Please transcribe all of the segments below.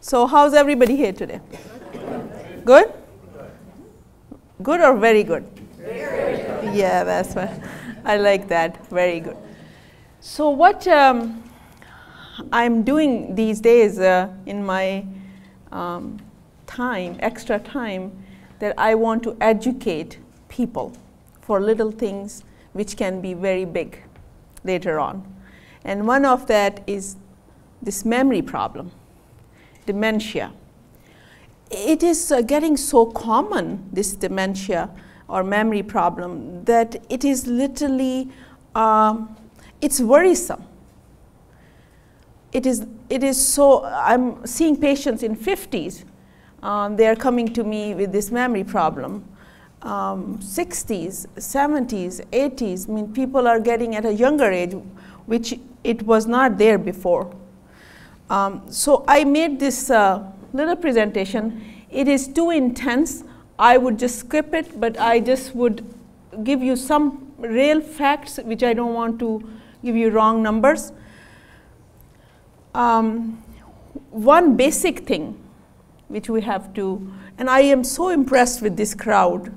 So how's everybody here today? Good? Good or very good? Very good. Yeah, that's what I like that. Very good. So what I'm doing these days in my extra time, that I want to educate people for little things which can be very big later on. And one of that is this memory problem, dementia. It is getting so common, this dementia or memory problem, that it is literally, it's worrisome. It is so, I'm seeing patients in 50s, they are coming to me with this memory problem. 60s, 70s, 80s, I mean, people are getting at a younger age, which it was not there before. So I made this little presentation. It is too intense. I would just skip it, but I just would give you some real facts, which I don't want to give you wrong numbers. One basic thing which we have to, and I am so impressed with this crowd,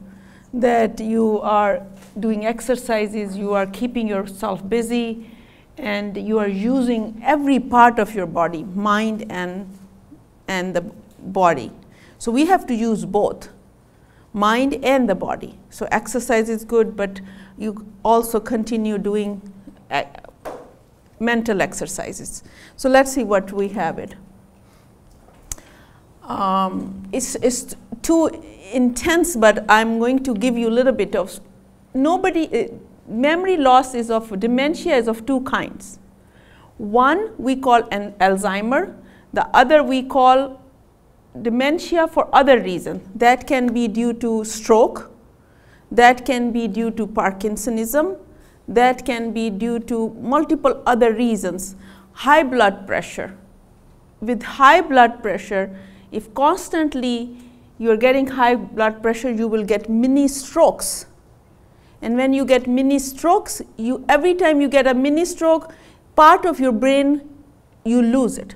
that you are doing exercises, you are keeping yourself busy, and you are using every part of your body, mind and the body. So we have to use both, mind and the body. So exercise is good, but you also continue doing mental exercises. So let's see what we have it. It's too intense, but I'm going to give you a little bit of, memory loss is of, dementia is of two kinds. One we call an Alzheimer, the other we call dementia for other reasons. That can be due to stroke, that can be due to Parkinsonism, that can be due to multiple other reasons. High blood pressure. With high blood pressure, if constantly you're getting high blood pressure, you will get mini strokes. And when you get mini strokes, every time you get a mini stroke, part of your brain, you lose it.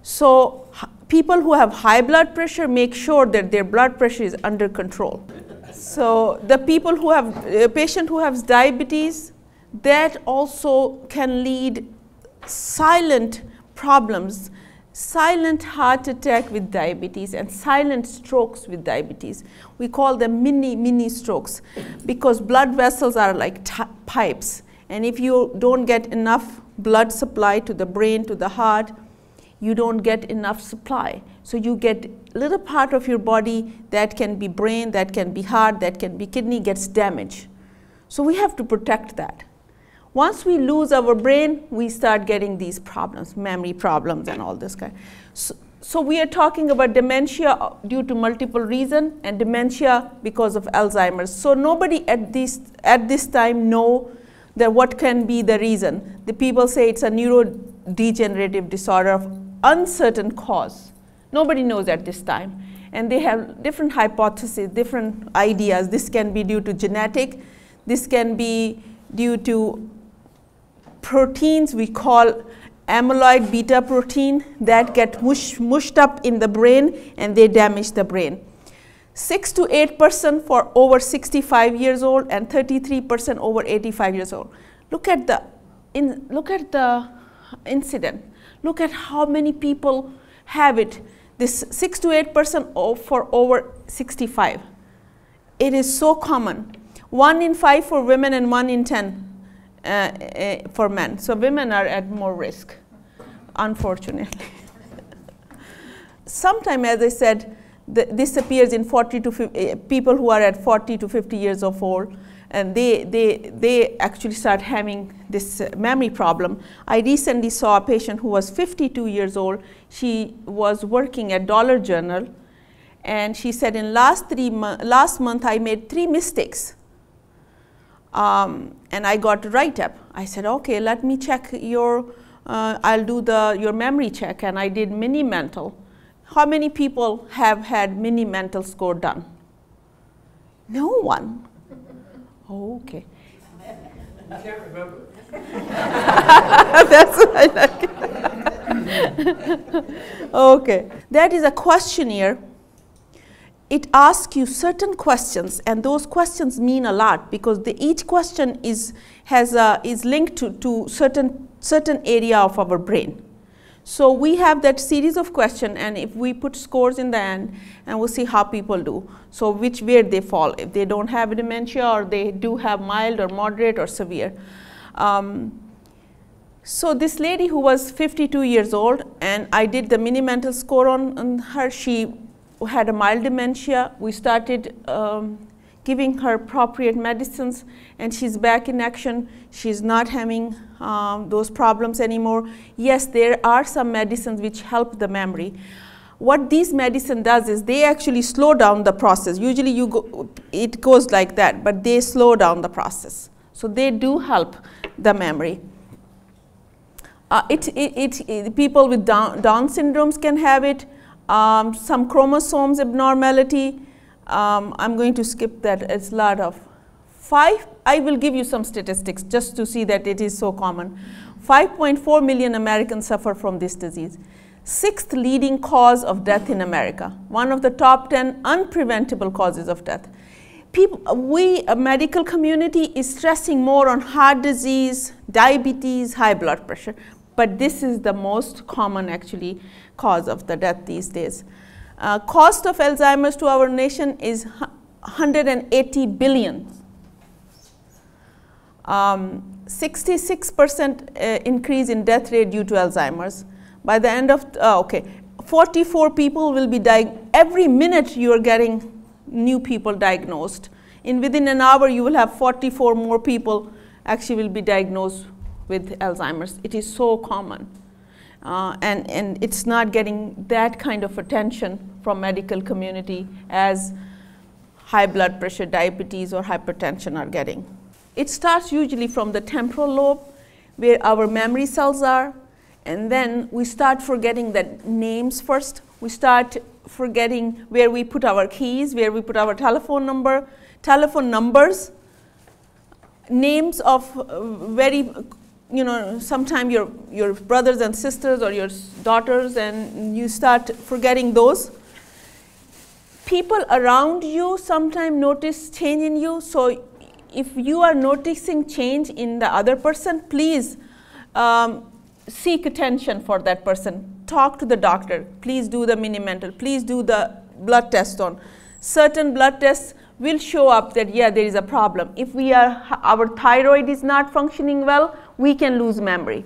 So people who have high blood pressure make sure that their blood pressure is under control. So the people who have, a patient who has diabetes, that also can lead silent problems, silent heart attack with diabetes and silent strokes with diabetes. We call them mini strokes, because blood vessels are like pipes. And if you don't get enough blood supply to the brain, to the heart, you don't get enough supply. So you get little part of your body that can be brain, that can be heart, that can be kidney, gets damaged. So we have to protect that. Once we lose our brain, we start getting these problems, memory problems and all this kind. So we are talking about dementia due to multiple reasons, and dementia because of Alzheimer's. So nobody at this time know that what can be the reason. The people say it's a neurodegenerative disorder of uncertain cause. Nobody knows at this time. And they have different hypotheses, different ideas. This can be due to genetic. This can be due to proteins we call amyloid beta protein that get mushed up in the brain, and they damage the brain. 6 to 8% for over 65 years old and 33% over 85 years old. Look at the incident. Look at how many people have it. This 6 to 8% for over 65. It is so common. 1 in 5 for women and 1 in 10 for men. So women are at more risk, unfortunately. Sometimes, as I said, this appears in 40 to 50, people who are at 40 to 50 years of old, and they actually start having this memory problem. I recently saw a patient who was 52 years old. She was working at Dollar Journal, and she said, in last month I made 3 mistakes. And I got a write-up. I said, okay, let me check your, I'll do your memory check, and I did mini mental. How many people have had mini mental score done? No one. Oh, okay. You can't remember. That's what I like. Okay, that is a questionnaire. It asks you certain questions, and those questions mean a lot because each question is linked to certain area of our brain. So we have that series of questions, and if we put scores in the end, and we'll see how people do. So where they fall, if they don't have dementia, or they do have mild or moderate or severe. So this lady who was 52 years old, and I did the mini mental score on her. She had a mild dementia. We started giving her appropriate medicines, and she's back in action. She's not having those problems anymore. Yes, there are some medicines which help the memory. What these medicine does is they actually slow down the process. Usually it goes like that, but they slow down the process. So they do help the memory. People with Down syndromes can have it. Some chromosomes abnormality. I'm going to skip that. It's a lot of 5. I will give you some statistics just to see that it is so common. 5.4 million Americans suffer from this disease. 6th leading cause of death in America. One of the top 10 unpreventable causes of death. A medical community is stressing more on heart disease, diabetes, high blood pressure, but this is the most common actually cause of the death these days. Cost of Alzheimer's to our nation is 180 billion. 66% increase in death rate due to Alzheimer's. By the end of, 44 people will be every minute you are getting new people diagnosed. Within an hour you will have 44 more people actually will be diagnosed with Alzheimer's. It is so common. And it's not getting that kind of attention from medical community as high blood pressure, diabetes, or hypertension are getting. It starts usually from the temporal lobe where our memory cells are, and then we start forgetting the names first. We start forgetting where we put our keys, where we put our telephone numbers, names of sometimes your brothers and sisters or your daughters, and you start forgetting those. People around you sometimes notice change in you. So if you are noticing change in the other person, please seek attention for that person. Talk to the doctor. Please do the mini mental. Please do the blood test on. Certain blood tests will show up that, yeah, there is a problem. If our thyroid is not functioning well, we can lose memory.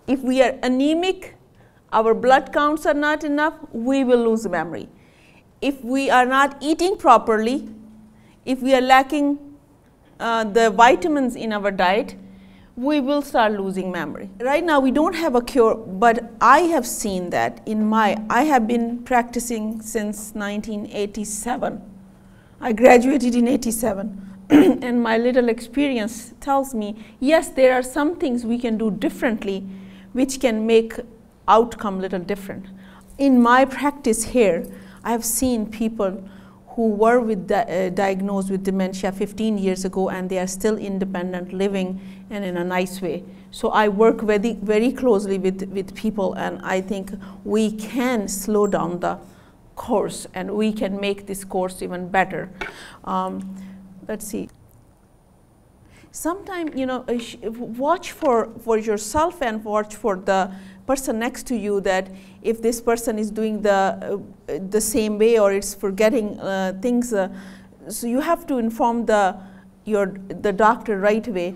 If we are anemic, our blood counts are not enough, we will lose memory. If we are not eating properly, if we are lacking the vitamins in our diet, we will start losing memory. Right now we don't have a cure, but I have seen that I have been practicing since 1987. I graduated in 87. And my little experience tells me, yes, there are some things we can do differently which can make outcome a little different. In my practice here, I have seen people who were diagnosed with dementia 15 years ago, and they are still independent living and in a nice way. So I work very, very closely with people, and I think we can slow down the course and we can make this course even better. Let's see. Sometimes, watch for yourself and watch for the person next to you, that if this person is doing the same way or it's forgetting things, so you have to inform the doctor right away.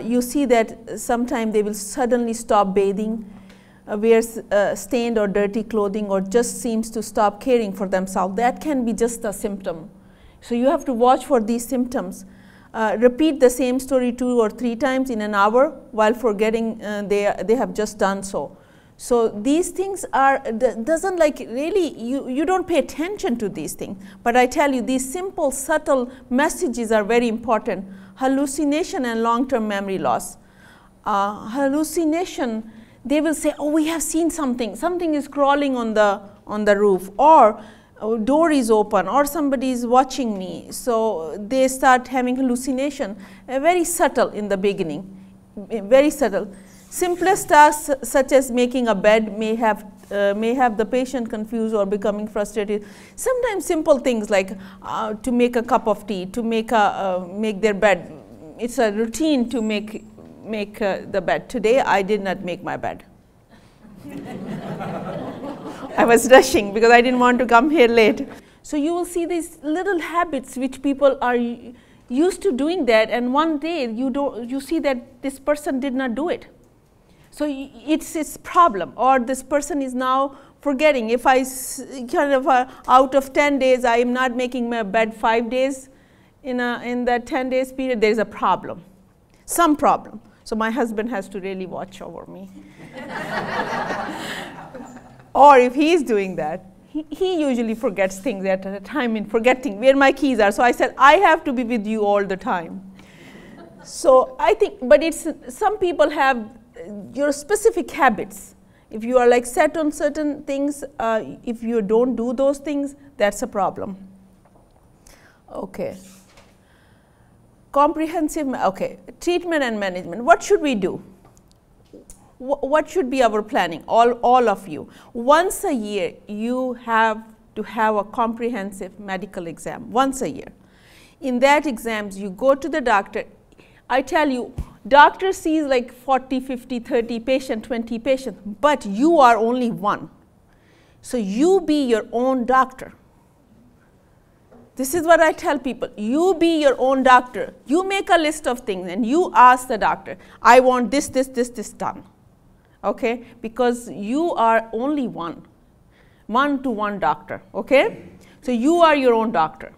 You see that sometimes they will suddenly stop bathing, wear stained or dirty clothing, or just seems to stop caring for themselves. That can be just a symptom. So you have to watch for these symptoms. Repeat the same story 2 or 3 times in an hour while forgetting they have just done so. So these things doesn't really, you don't pay attention to these things. But I tell you, these simple, subtle messages are very important. Hallucination and long-term memory loss. Hallucination, they will say, oh, we have seen something. Something is crawling on the roof, or door is open, or somebody is watching me. So they start having hallucination. Very subtle in the beginning, very subtle. Simplest tasks such as making a bed may have the patient confused or becoming frustrated. Sometimes simple things like to make a cup of tea, to make their bed. It's a routine to make the bed. Today I did not make my bed. I was rushing because I didn't want to come here late. So you will see these little habits which people are used to doing that, and one day you see that this person did not do it. So it's his problem, or this person is now forgetting. If I kind of out of 10 days, I am not making my bed 5 days in that 10 days period, there is a problem, some problem. So my husband has to really watch over me. Or if he is doing that, he usually forgets things at a time in forgetting where my keys are. So I said, I have to be with you all the time. So I think, but it's some people have your specific habits. If you are like set on certain things, if you don't do those things, that's a problem. Okay. Comprehensive, okay, treatment and management. What should we do? What should be our planning, all of you? Once a year, you have to have a comprehensive medical exam, once a year. In that exams, you go to the doctor. I tell you, doctor sees like 40, 50, 30 patients, 20 patients, but you are only one. So you be your own doctor. This is what I tell people. You be your own doctor. You make a list of things and you ask the doctor, I want this done. Okay? Because you are only one-to-one doctor. Okay? So you are your own doctor.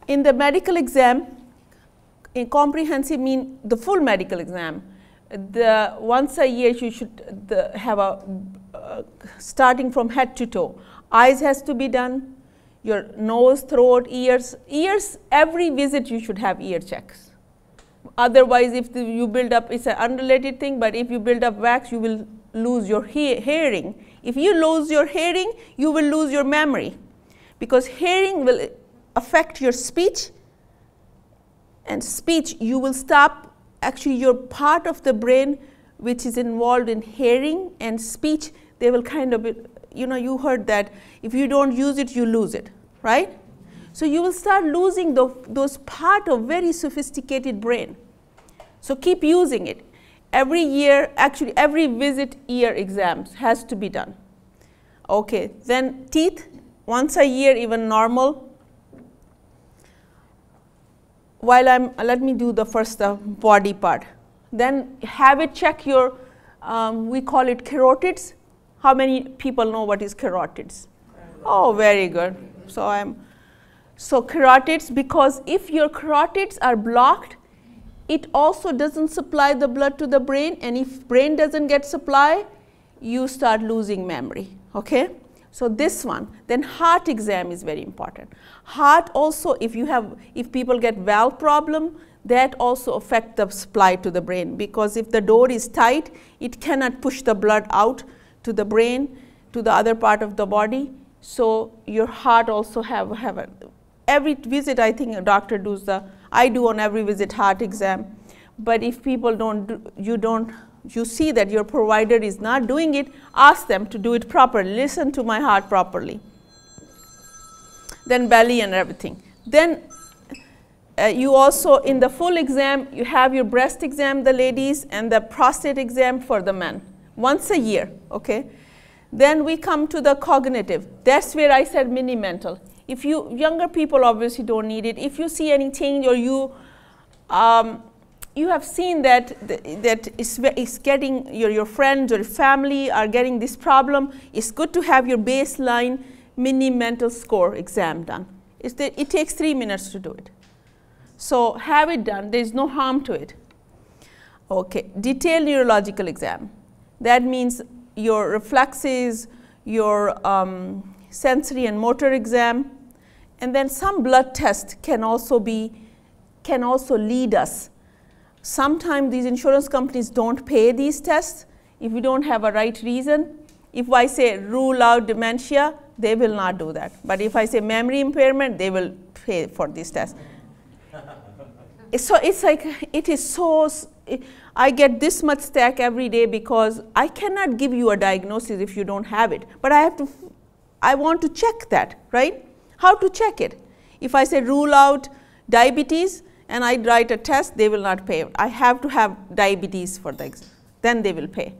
In the medical exam, in comprehensive mean the full medical exam. Once a year you should have a starting from head to toe. Eyes has to be done. Your nose, throat, ears. Ears, every visit you should have ear checks. Otherwise, if you build up, it's an unrelated thing, but if you build up wax, you will lose your hearing. If you lose your hearing, you will lose your memory, because hearing will affect your speech, and speech, you will stop, actually your part of the brain which is involved in hearing and speech, they will kind of, you heard that if you don't use it, you lose it, right? So you will start losing those part of very sophisticated brain. So keep using it. Every year, actually every visit ear exams has to be done. Okay, then teeth, once a year, even normal. Let me do the first body part. Then have it check your, we call it carotids. How many people know what is carotids? Oh, very good. So carotids, because if your carotids are blocked, it also doesn't supply the blood to the brain, and if brain doesn't get supply, you start losing memory, okay? So this one, then heart exam is very important. Heart also, if people get valve problem, that also affect the supply to the brain, because if the door is tight, it cannot push the blood out to the brain, to the other part of the body. So your heart also every visit, I think a doctor does I do on every visit heart exam. But if people you see that your provider is not doing it, ask them to do it properly. Listen to my heart properly. Then belly and everything. Then you also, in the full exam, you have your breast exam, the ladies, and the prostate exam for the men, once a year, okay? Then we come to the cognitive. That's where I said mini mental. If younger people obviously don't need it. If you see any change, or you have seen that it's getting your friends or family are getting this problem, it's good to have your baseline mini mental score exam done. It takes 3 minutes to do it. So have it done. There is no harm to it. Okay, detailed neurological exam. That means your reflexes, your sensory and motor exam, and then some blood test can also lead us. Sometimes these insurance companies don't pay these tests if we don't have a right reason. If I say rule out dementia, they will not do that. But if I say memory impairment, they will pay for these tests. So it's like, it is so I get this much stack every day because I cannot give you a diagnosis if you don't have it. But I want to check that, right? How to check it? If I say rule out diabetes and I write a test, they will not pay. I have to have diabetes for the exam, then they will pay.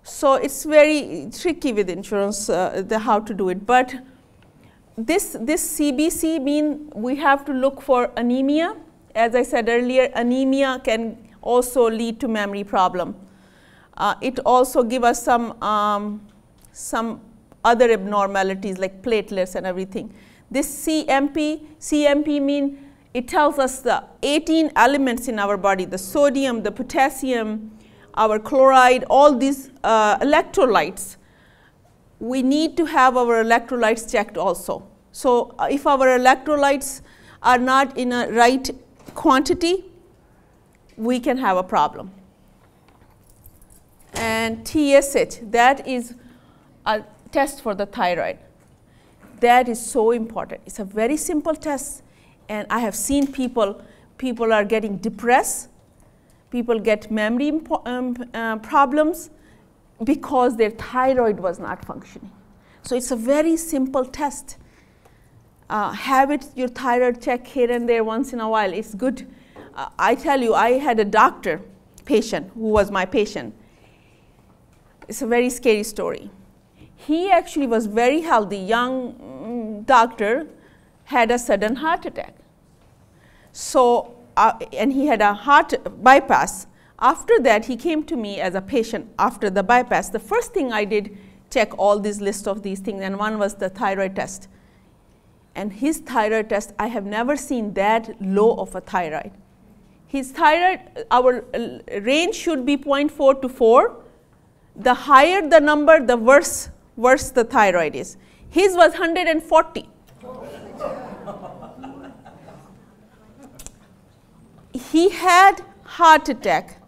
So it's very tricky with insurance, how to do it. But this CBC means we have to look for anemia. As I said earlier, anemia can also lead to memory problem. It also gives us some other abnormalities like platelets and everything. This CMP means it tells us the 18 elements in our body, the sodium, the potassium, our chloride, all these electrolytes. We need to have our electrolytes checked also. So if our electrolytes are not in a right quantity, we can have a problem. And TSH, that is a test for the thyroid. That is so important. It's a very simple test, and I have seen people are getting depressed, people get memory problems because their thyroid was not functioning. So it's a very simple test. Have your thyroid check here and there once in a while. It's good. I tell you, I had a doctor patient who was my patient. It's a very scary story. He actually was very healthy, young doctor, had a sudden heart attack. So, and he had a heart bypass. After that, he came to me as a patient after the bypass. The first thing I did, check all this list of these things, and one was the thyroid test. And his thyroid test, I have never seen that low of a thyroid. His thyroid, our range should be 0.4 to 4. The higher the number, the worse the thyroid is. His was 140. He had heart attack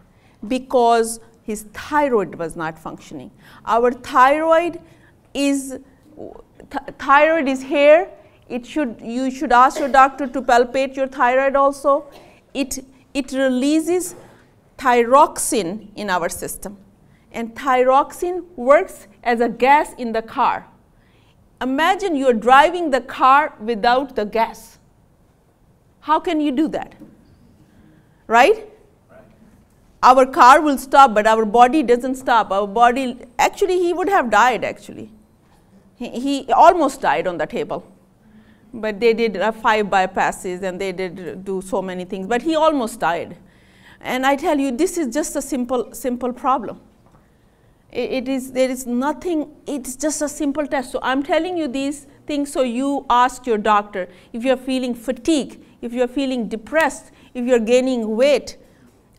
because his thyroid was not functioning. Our thyroid is here. You should ask your doctor to palpate your thyroid also. It releases thyroxine in our system. And thyroxine works as a gas in the car. Imagine you're driving the car without the gas. How can you do that? Right? Our car will stop, but our body doesn't stop. Our body, actually, he would have died, actually. He almost died on the table. But they did 5 bypasses, and they did do so many things. But he almost died. And I tell you, this is just a simple problem. There is nothing, it's just a simple test. So I'm telling you these things so you ask your doctor. If you're feeling fatigue, if you're feeling depressed, if you're gaining weight,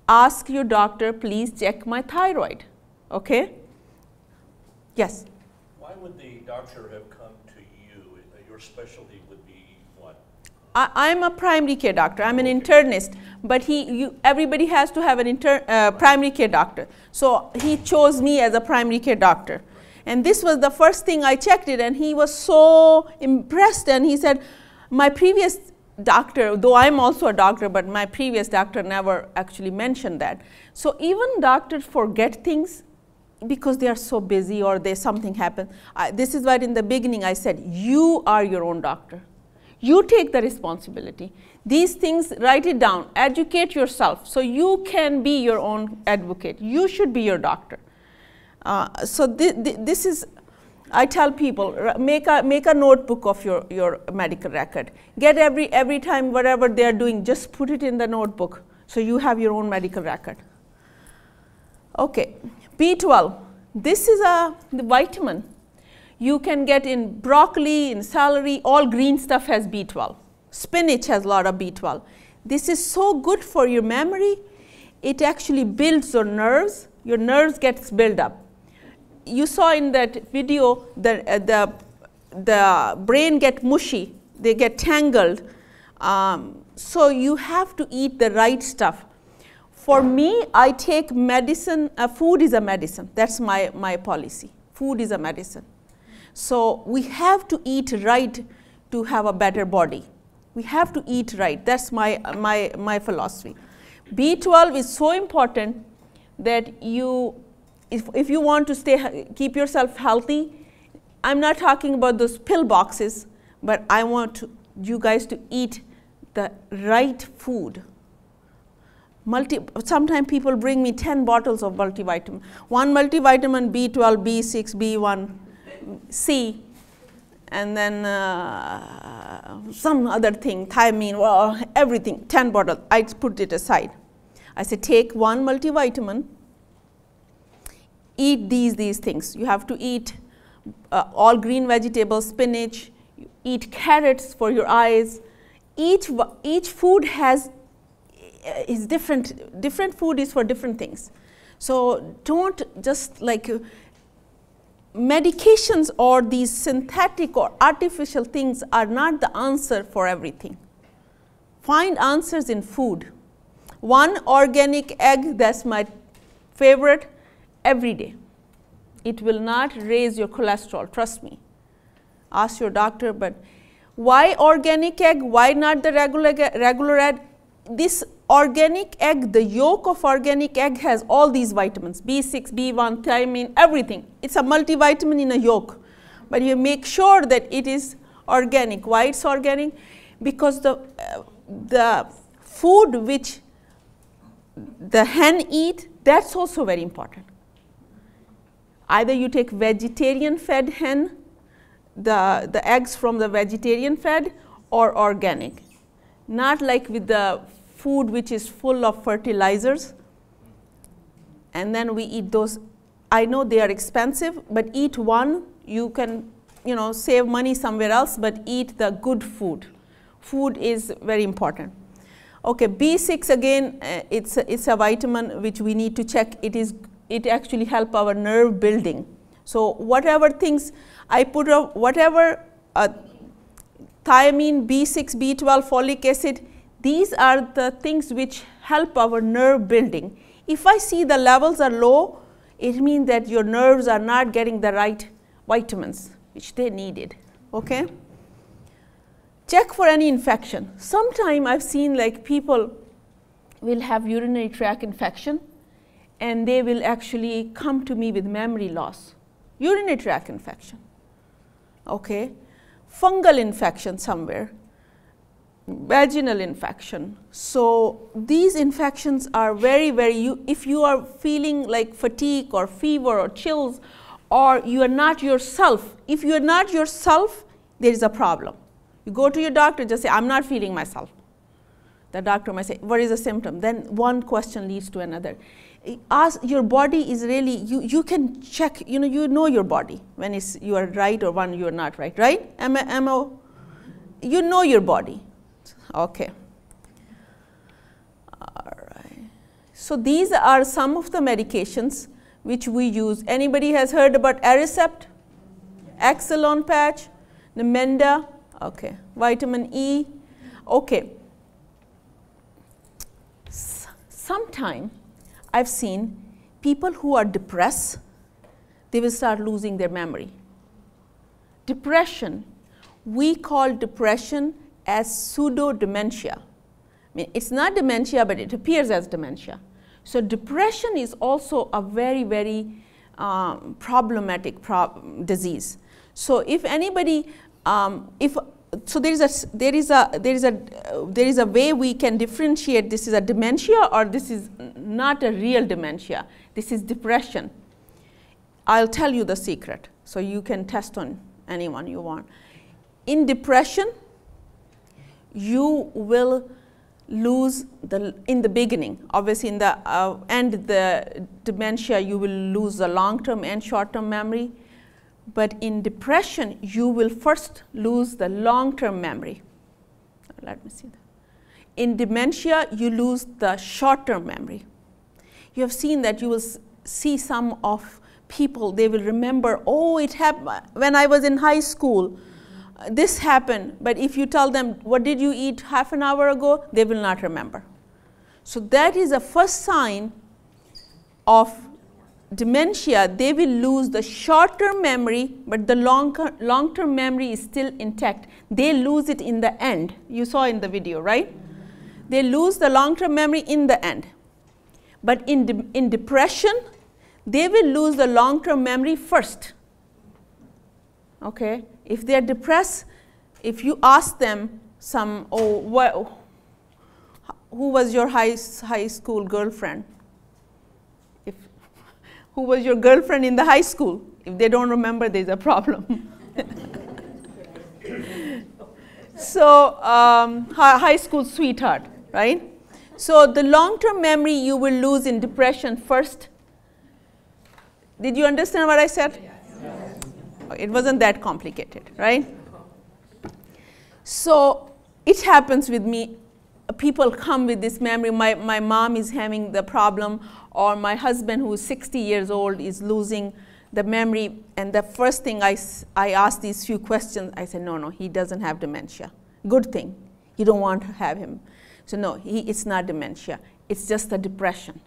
ask your doctor, please check my thyroid, okay? Yes? Why would the doctor have come to you? Your specialty would be what? I'm a primary care doctor. I'm an internist, but everybody has to have an primary care doctor. So he chose me as a primary care doctor. And this was the first thing I checked it, and he was so impressed, and he said, my previous doctor, though I'm also a doctor, but my previous doctor never actually mentioned that. So even doctors forget things because they are so busy or something happened. This is why in the beginning I said, you are your own doctor. You take the responsibility. These things, write it down, educate yourself so you can be your own advocate. You should be your doctor. So this is, I tell people, make a notebook of your medical record. Get every time whatever they are doing, just put it in the notebook so you have your own medical record. Okay, B12. This is the vitamin. You can get in broccoli, in celery, all green stuff has B12. Spinach has a lot of B12. This is so good for your memory. It actually builds your nerves. Your nerves gets built up. You saw in that video the brain get mushy, they get tangled. So you have to eat the right stuff. For me, I take medicine, food is a medicine. That's my policy. Food is a medicine. So we have to eat right to have a better body. We have to eat right. That's my philosophy. B12 is so important that you, if you want to keep yourself healthy, I'm not talking about those pill boxes, but I want you guys to eat the right food. Sometimes people bring me 10 bottles of multivitamin. One multivitamin, B12, B6, B1, C, and then some other thing, thiamine, well, everything, 10 bottles. I put it aside. I say, take one multivitamin, eat these things. You have to eat all green vegetables, spinach, eat carrots for your eyes. Each food is different food is for different things. So don't just like medications or these synthetic or artificial things are not the answer for everything. Find answers in food. One organic egg, that's my favorite, every day. It will not raise your cholesterol, trust me. Ask your doctor, but why organic egg? Why not the regular egg? This organic egg, the yolk of organic egg has all these vitamins, B6, B1, thiamine, everything. It's a multivitamin in a yolk. But you make sure that it is organic. Why it's organic? Because the food which the hen eat, that's also very important. Either you take vegetarian fed hen, the eggs from the vegetarian fed, or organic. Not like with the food which is full of fertilizers, and then we eat those. I know they are expensive, but eat one, you can save money somewhere else, but eat the good food. Food is very important. Okay, B6 again, it's a vitamin which we need to check. It actually help our nerve building. So whatever things I put up, whatever thiamine, B6, B12, folic acid, these are the things which help our nerve building. If I see the levels are low, it means that your nerves are not getting the right vitamins which they needed. Okay? Check for any infection. Sometime I've seen like people will have urinary tract infection and they will actually come to me with memory loss. Urinary tract infection. Okay? Fungal infection somewhere. Vaginal infection. So these infections are very, if you are feeling like fatigue or fever or chills, or you are not yourself, if you are not yourself, there is a problem. You go to your doctor, just say, I'm not feeling myself. The doctor might say, what is the symptom? Then one question leads to another. Ask, your body is really, you can check, you know your body when you are right or when you are not right, right? You know your body. Okay. All right. So these are some of the medications which we use. Anybody has heard about Aricept, Exelon patch, Namenda, okay, vitamin E, okay. Sometime I've seen people who are depressed, they will start losing their memory. Depression, we call depression as pseudo-dementia. I mean, it's not dementia, but it appears as dementia. So depression is also a very, very problematic disease. So if anybody, so there is a way we can differentiate this is a dementia or this is not a real dementia. This is depression. I'll tell you the secret, so you can test on anyone you want. In depression, you will lose in the beginning, obviously in the end the dementia, you will lose the long-term and short-term memory. But in depression, you will first lose the long-term memory. Let me see that. In dementia, you lose the short-term memory. You have seen that you will see some of people, they will remember, oh, it happened when I was in high school. This happened, but if you tell them, what did you eat half an hour ago, they will not remember. So that is a first sign of dementia. They will lose the short-term memory, but the long-term memory is still intact. They lose it in the end. You saw in the video, right? They lose the long-term memory in the end. But in depression, they will lose the long-term memory first. Okay? If they're depressed, if you ask them who was your high school girlfriend? Who was your girlfriend in the high school? If they don't remember, there's a problem. So high school sweetheart, right? So the long-term memory you will lose in depression first. Did you understand what I said? Yes. It wasn't that complicated, right? So it happens with me. People come with this memory. My mom is having the problem, or my husband, who is 60 years old, is losing the memory. And the first thing I ask these few questions, I said, no, he doesn't have dementia. Good thing. You don't want to have him. So no, it's not dementia. It's just a depression.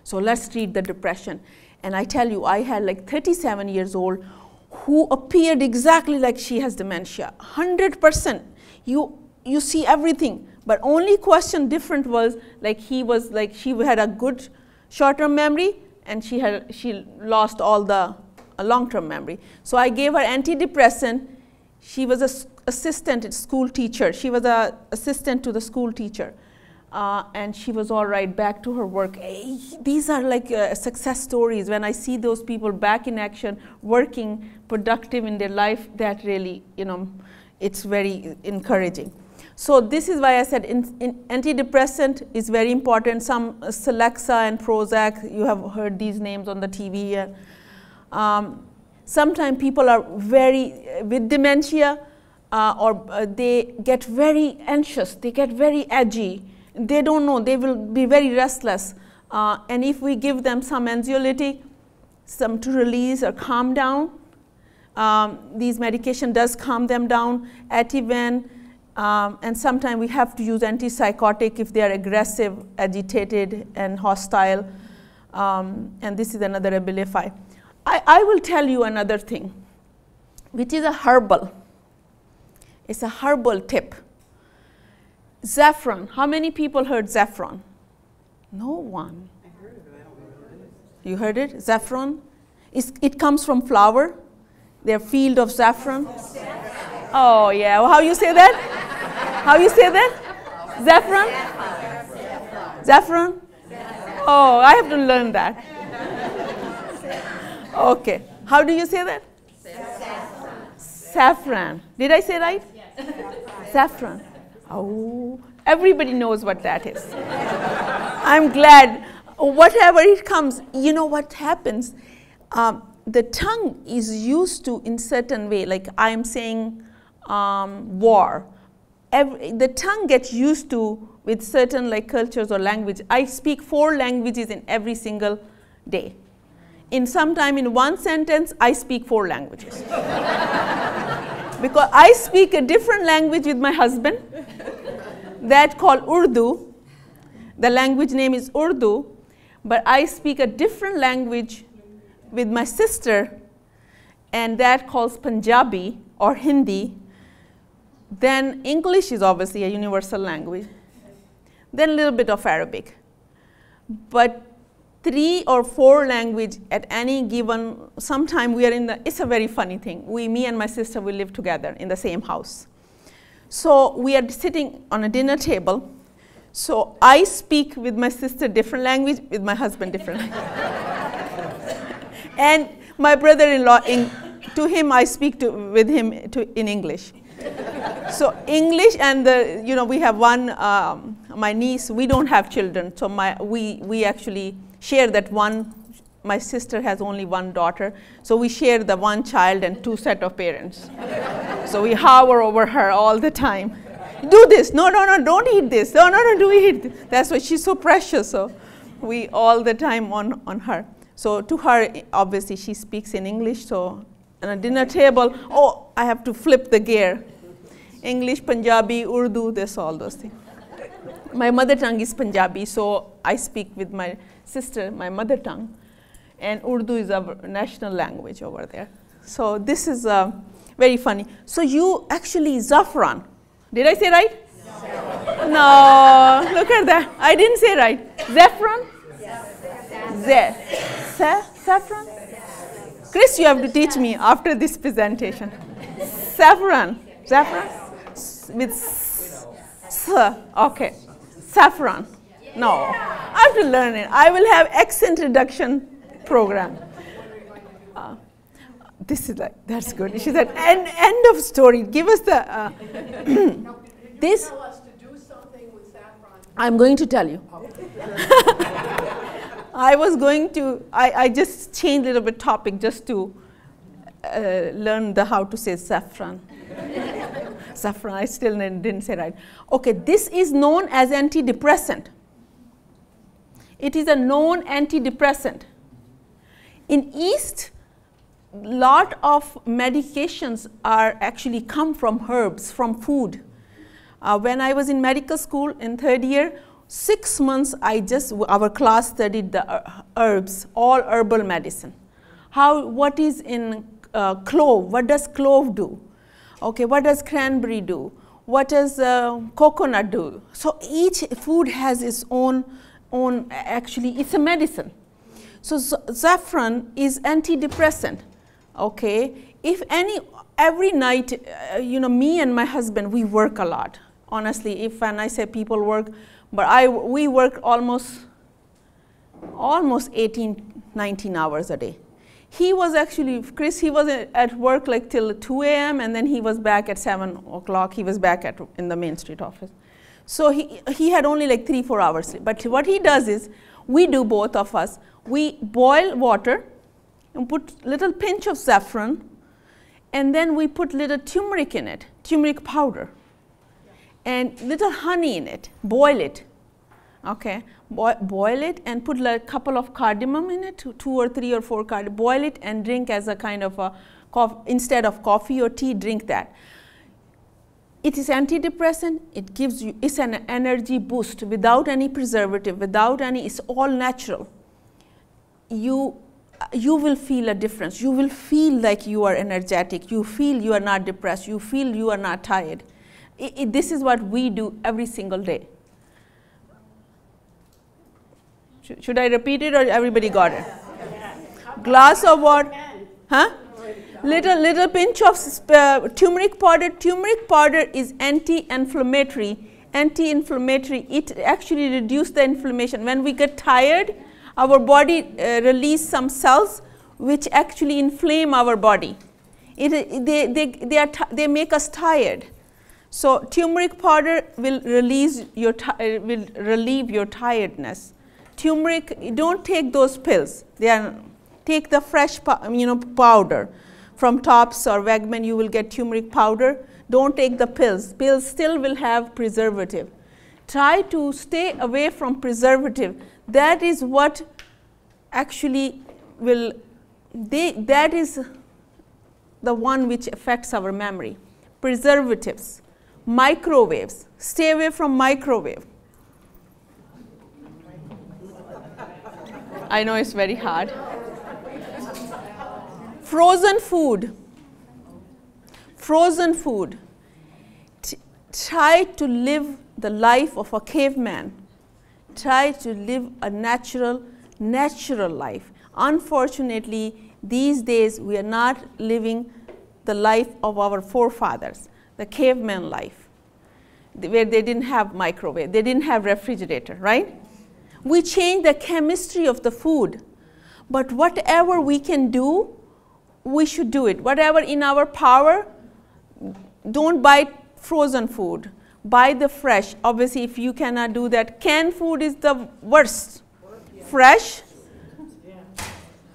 So let's treat the depression. And I tell you, I had like 37 years old who appeared exactly like she has dementia, 100%. You see everything. But only question different was like she had a good short-term memory, and she lost all the long-term memory. So I gave her antidepressant. She was an assistant school teacher. She was an assistant to the school teacher. And she was all right, back to her work. These are like success stories. When I see those people back in action, working, productive in their life, that really, it's very encouraging. So this is why I said antidepressant is very important. Some Celexa and Prozac, you have heard these names on the TV. Sometimes people are with dementia, or they get very anxious, they get very edgy. They don't know, they will be very restless. And if we give them some anxiolytic, some to release or calm down, these medication does calm them down, Ativan, and sometimes we have to use antipsychotic if they are aggressive, agitated, and hostile. And this is another Abilify. I will tell you another thing, which is a herbal. It's a herbal tip. Saffron. How many people heard saffron? No one. I heard of it. I don't know what it is. You heard it? Saffron? It comes from flower. Their field of saffron. Oh, yeah. Well, how you say that? How you say that? Saffron? Saffron? Oh, I have to learn that. Okay. How do you say that? Saffron. Did I say right? Yes. Saffron. Oh, everybody knows what that is. I'm glad. Whatever it comes, you know what happens? The tongue is used to in certain way, like I'm saying war. The tongue gets used to with certain like cultures or language. I speak 4 languages in every single day. Sometime in one sentence, I speak 4 languages. Because I speak a different language with my husband, that called Urdu. The language name is Urdu, but I speak a different language with my sister, and that calls Punjabi or Hindi. Then English is obviously a universal language. Then a little bit of Arabic. But 3 or 4 language at any given, sometime we are it's a very funny thing. Me and my sister, we live together in the same house. So we are sitting on a dinner table. So I speak with my sister different language, with my husband different language. And my brother-in-law, to him I speak with him in English. So English, and we have one, my niece, we don't have children, so we actually share that one. My sister has only one daughter, so we share the one child and 2 set of parents. So we hover over her all the time. Do this, no, don't eat this, no, do eat this. That's why she's so precious, so we all the time on her. So to her, obviously she speaks in English, so on a dinner table, I have to flip the gear. English, Punjabi, Urdu, all those things. My mother tongue is Punjabi, so I speak with my sister, my mother tongue, and Urdu is our national language over there. So this is very funny. So you actually, saffron, did I say right? Yeah. No, look at that. I didn't say right. Saffron? Saffron? Chris, you have to teach me after this presentation. Saffron. With okay. Saffron. No, I have to learn it. I will have accent reduction program. This is like, that's good. She said, end of story. Give us the, this. Tell us to do something with saffron. I'm going to tell you. I just changed a little bit topic just to learn how to say saffron. Saffron, I still didn't say right. Okay, this is known as antidepressant. It is a known antidepressant. In East, lot of medications are actually come from herbs, from food. When I was in medical school in 3rd year, 6 months our class studied the herbs, all herbal medicine. What is in clove? What does clove do? Okay, what does cranberry do? What does coconut do? So each food has its own actually, it's a medicine. So saffron is antidepressant. Okay, every night, me and my husband, we work a lot. Honestly, when I say people work, but we work almost 18, 19 hours a day. He was actually, Chris, he was at work like till 2 a.m. and then he was back at 7 o'clock. He was back in the Main Street office. So he had only like 3-4 hours sleep. But what he does is, we do both of us. We boil water and put little pinch of saffron, and then we put little turmeric in it, turmeric powder, and little honey in it, boil it, okay? Boil it and put like a couple of cardamom in it, 2 or 3 or 4 cardamom, boil it and drink as a kind of a instead of coffee or tea, drink that. It is antidepressant, it gives you, it's an energy boost without any preservative, without any, it's all natural. You will feel a difference. You will feel like you are energetic. You feel you are not depressed. You feel you are not tired. This is what we do every single day. Should I repeat it or everybody got it? Glass of water. Huh? Little pinch of turmeric powder. Turmeric powder is anti-inflammatory. It actually reduces the inflammation. When we get tired, our body release some cells which actually inflame our body. They make us tired. So turmeric powder will relieve your tiredness. Turmeric, don't take those pills. Take the fresh powder from Tops or Wegman. You will get turmeric powder. Don't take the pills. Pills still will have preservative. Try to stay away from preservative. That is what actually that is the one which affects our memory. Preservatives, microwaves, stay away from microwave. I know it's very hard. Frozen food. Try to live the life of a caveman. Try to live a natural life. Unfortunately, these days we are not living the life of our forefathers, the caveman life, where they didn't have microwave, they didn't have refrigerator, right? We change the chemistry of the food, but whatever we can do, we should do it. Whatever in our power, don't buy frozen food. Buy the fresh. Obviously, if you cannot do that, canned food is the worst. Fresh,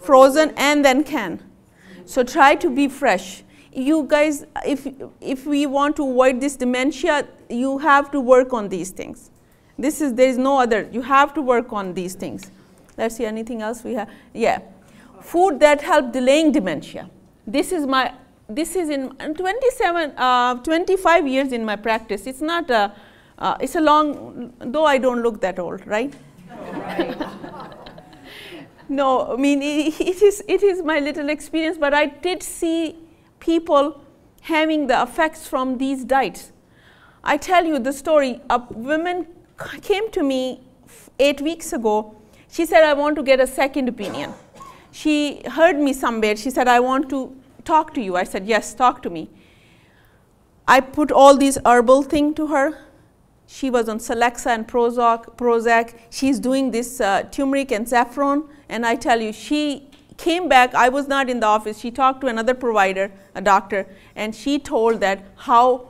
frozen, and then canned. So try to be fresh. You guys, if we want to avoid this dementia, you have to work on these things. There is no other. You have to work on these things. Let's see, anything else we have? Yeah. Food that help delaying dementia. This is in 25 years in my practice. It's not it's a long, though I don't look that old, right? No, I mean, it is my little experience, but I did see people having the effects from these diets. I tell you the story. A woman came to me 8 weeks ago. She said, I want to get a second opinion. She heard me somewhere. She said, I want to talk to you. I said, yes, talk to me. I put all these herbal thing to her. She was on Celexa and Prozac. She's doing this turmeric and saffron. And I tell you, she came back. I was not in the office. She talked to another provider, a doctor, and she told that how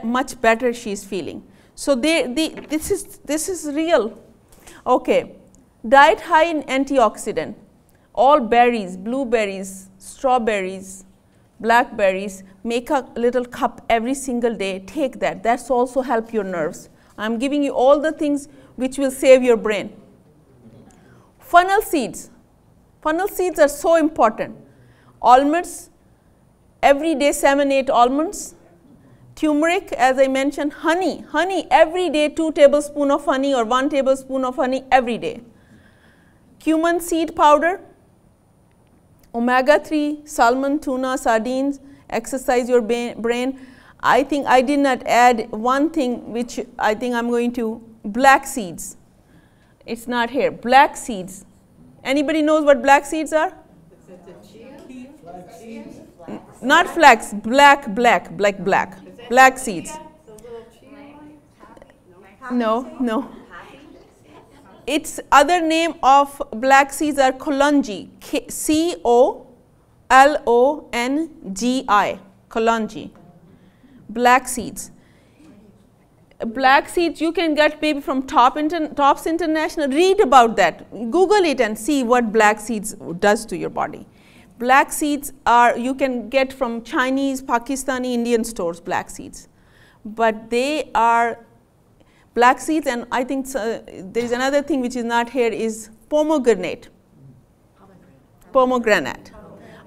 much better she's feeling. So this is real. Okay, diet high in antioxidant. All berries, blueberries, strawberries, blackberries, make a little cup every single day. Take that. That's also help your nerves. I'm giving you all the things which will save your brain. Fennel seeds. Fennel seeds are so important. Almonds, every day 7-8 almonds. Turmeric, as I mentioned, honey. Honey, every day 2 tablespoons of honey or 1 tablespoon of honey every day. Cumin seed powder. Omega-3, salmon, tuna, sardines, exercise your brain. I think I did not add one thing which I think I'm going to, black seeds. It's not here, black seeds. Anybody knows what black seeds are? Not flax, black seeds. No. Its other name of black seeds are colongi, C-O-L-O-N-G-I, colongi, black seeds. Black seeds you can get maybe from Tops International. Read about that. Google it and see what black seeds does to your body. Black seeds are, you can get from Chinese, Pakistani, Indian stores, black seeds. But they are black seeds, and I think there is another thing which is not here is pomegranate. Pomegranate.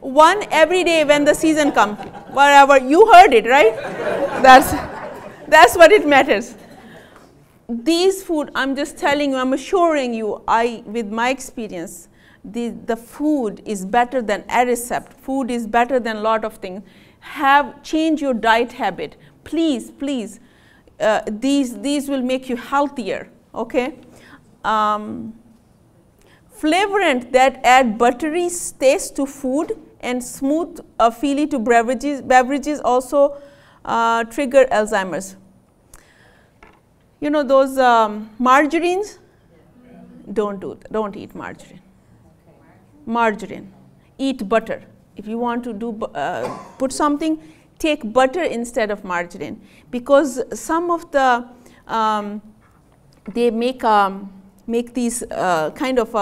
One every day when the season comes, wherever you heard it, right? That's what it matters. These food, I'm just telling you, I'm assuring you, with my experience, the food is better than Aricept. Food is better than a lot of things. Change your diet habit, please. These will make you healthier. Okay. Flavorant that add buttery taste to food and smooth feely to beverages also trigger Alzheimer's. You know those margarines? Don't eat margarine. Margarine. Eat butter. If you want to do put something, take butter instead of margarine, because some of the they make these kind of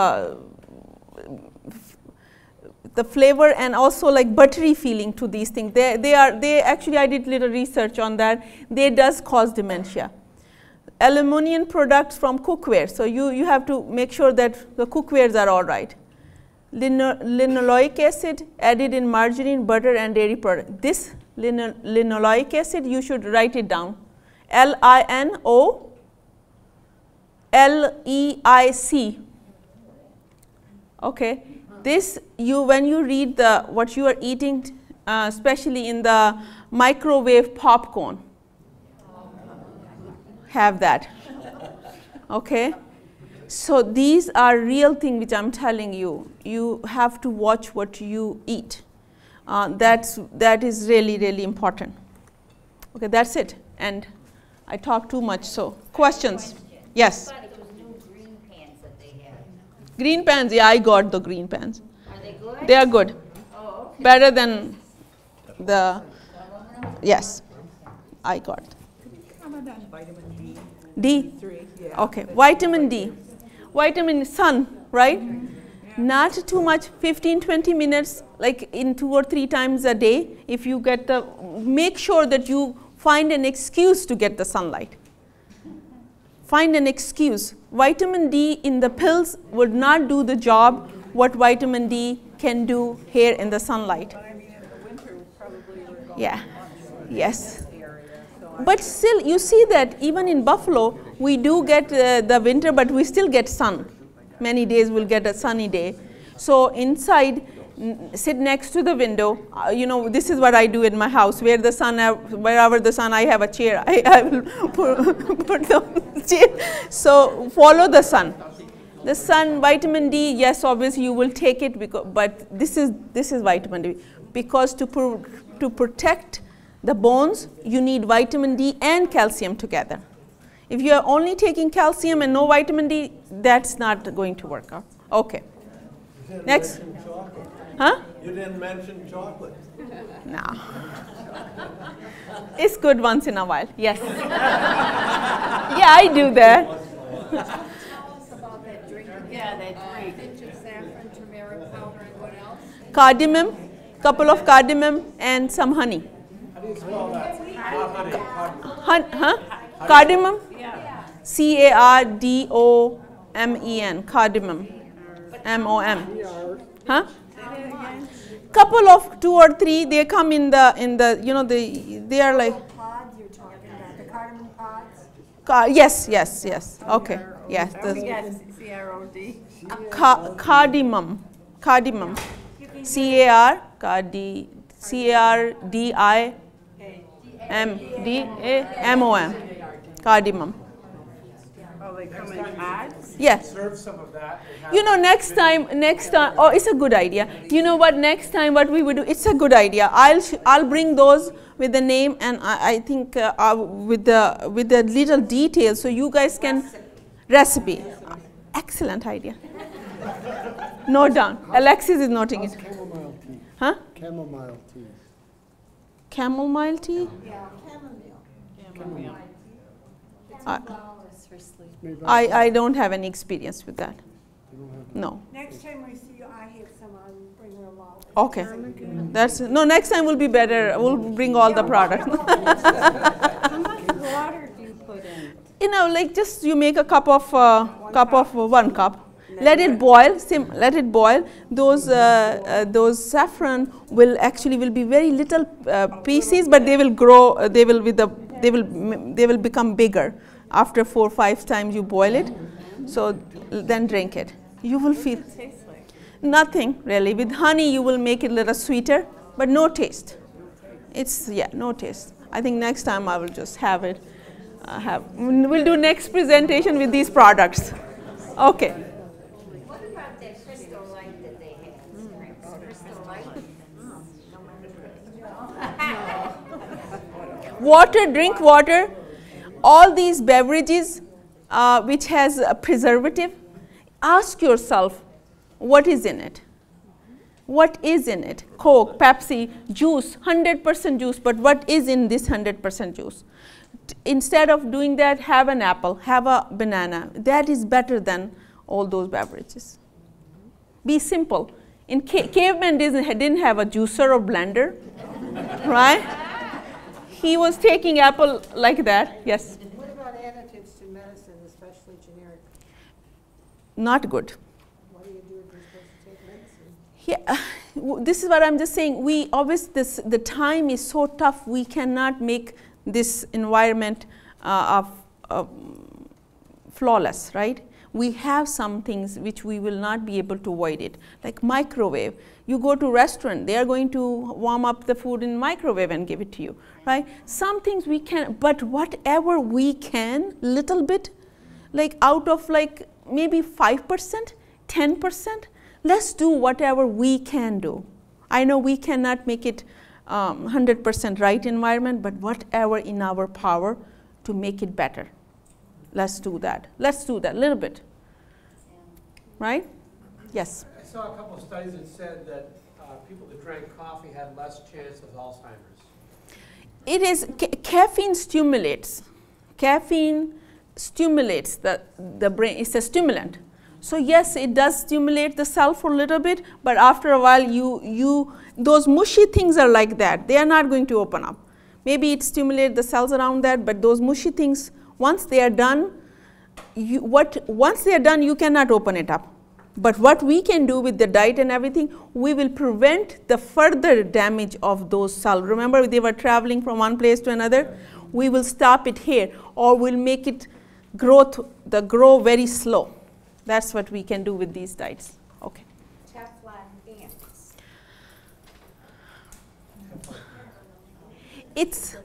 the flavor and also like buttery feeling to these things. They actually, I did little research on that. They does cause dementia. Aluminum products from cookware. So you have to make sure that the cookwares are all right. Linoleic acid added in margarine, butter, and dairy product. This linoleic acid, you should write it down. Linoleic. Okay. This when you read what you are eating, especially in the microwave popcorn, have that. Okay. So these are real things which I'm telling you. You have to watch what you eat. That is really, really important. Okay, that's it. And I talk too much, so questions? Yes. Those new green pans that they have. Green pans, yeah, I got the green pans. Are they good? They are good. Oh, okay. Better than the, yes, I got. How about vitamin D? D? 3, yeah. Okay, vitamin D. Vitamin sun, right? Not too much, 15-20 minutes, like in 2 or 3 times a day. If you get make sure that you find an excuse to get the sunlight. Find an excuse. Vitamin D in the pills would not do the job what vitamin D can do here in the sunlight. But I mean, in the winter, probably we're going Yeah, yes. area. So But still, you see that even in Buffalo, we do get the winter, but we still get sun. Many days we'll get a sunny day. So inside, sit next to the window. You know, this is what I do in my house. Wherever the sun, I have a chair. I will put the chair. So follow the sun. The sun, vitamin D, yes, obviously you will take it, but this is vitamin D. Because to protect the bones, you need vitamin D and calcium together. If you are only taking calcium and no vitamin D, that's not going to work out. Okay. Next. Huh? You didn't mention chocolate. No. It's good once in a while, yes. Yeah, I do that. Tell us about that drink. Yeah, that drink. Pinch of saffron, turmeric powder, and what else? Cardamom, couple of cardamom and some honey. How do you spell that? Cardamom? Yeah. C-A-R-D-O-M-E-N, cardamom. M-O-M. Huh? Couple of 2 or 3, they come in the you know, they are like. Pods you're talking about, the cardamom pods? Yes. Okay. Yes. C-R-O-D. Cardamom. C-A-R-D-I-M-D-A-M-O-M. Cardamom. Oh, they come in pods? Yes. Serve some of that. You know, next time, oh, it's a good idea. You know what, next time what we would do, it's a good idea. I'll bring those with the name, and I think with the little details, so you guys can, recipe. Excellent idea. Note down. Alexis is noting it. Chamomile tea. Huh? Chamomile tea. Chamomile tea? Yeah, chamomile. I don't have any experience with that. No. Next time we see you, I have some, I'll bring her along. Okay. Next time will be better. We'll bring all the products. How much water do you put in? You know, like just you make a cup of 1 cup. Let it boil. Let it boil. Those saffron will be very little pieces, but they will grow. They will become bigger after 4 or 5 times you boil it. So then drink it. You will feel nothing really. With honey, you will make it a little sweeter, but no taste. No taste. I think next time I will just have it. We'll do next presentation with these products. Okay. What about that crystal light that they have? Crystal light? Water, drink water. All these beverages which has a preservative, ask yourself, what is in it? What is in it? Coke, Pepsi, juice, 100% juice, but what is in this 100% juice? Instead of doing that, have an apple, have a banana. That is better than all those beverages. Be simple. In caveman didn't have a juicer or blender, right? He was taking apple like that. Yes? What about additives to medicine, especially generic? Not good. What do you do if you're supposed to take medicine? Yeah, this is what I'm just saying. The time is so tough. We cannot make this environment flawless, right? We have some things which we will not be able to avoid it, like microwave. You go to a restaurant, they are going to warm up the food in microwave and give it to you, right? Some things we can, but whatever we can, little bit, like out of like maybe 5%, 10%, let's do whatever we can do. I know we cannot make it 100% right environment, but whatever in our power to make it better. Let's do that. Let's do that a little bit. Right? Yes. I saw a couple of studies that said that people that drank coffee had less chance of Alzheimer's. It is caffeine stimulates. Caffeine stimulates the brain. It's a stimulant. So yes, it does stimulate the cell for a little bit, but after a while, those mushy things are like that. They are not going to open up. Maybe it stimulates the cells around that, but those mushy things, once they are done, you cannot open it up. But what we can do with the diet and everything, we will prevent the further damage of those cells. Remember, they were traveling from one place to another. We will stop it here, or we'll make it grow very slow. That's what we can do with these diets. Okay. Teflon pans. It's,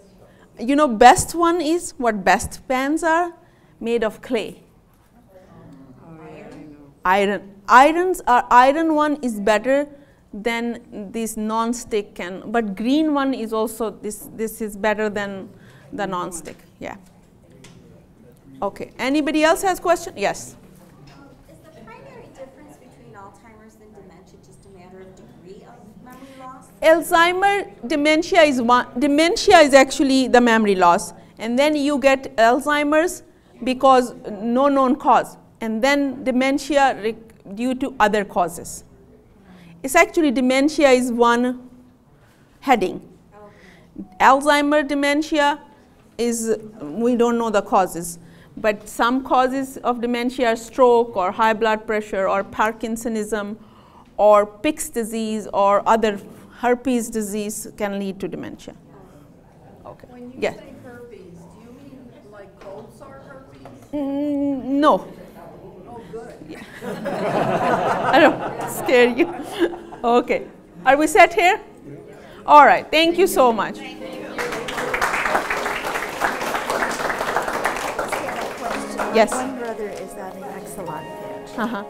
you know, best one is what best pans are made of clay. Iron. Iron one is better than this non-stick can, but green one is also, this is better than the non-stick. Yeah. Okay. Anybody else has question? Yes. Is the primary difference between Alzheimer's and dementia just a matter of degree of memory loss? Alzheimer, dementia is one. Dementia is actually the memory loss, and then you get Alzheimer's because no known cause, and then dementia due to other causes. It's actually dementia is one heading. Alzheimer dementia is, we don't know the causes, but some causes of dementia are stroke or high blood pressure or Parkinsonism or Pick's disease or other herpes disease can lead to dementia. Okay. When you Yeah. say herpes, do you mean like cold sore herpes? No. Oh, good. I don't scare you. Okay. Are we set here? All right. Thank you so much. Yes. My one brother is at an Exelon patch. Uh-huh.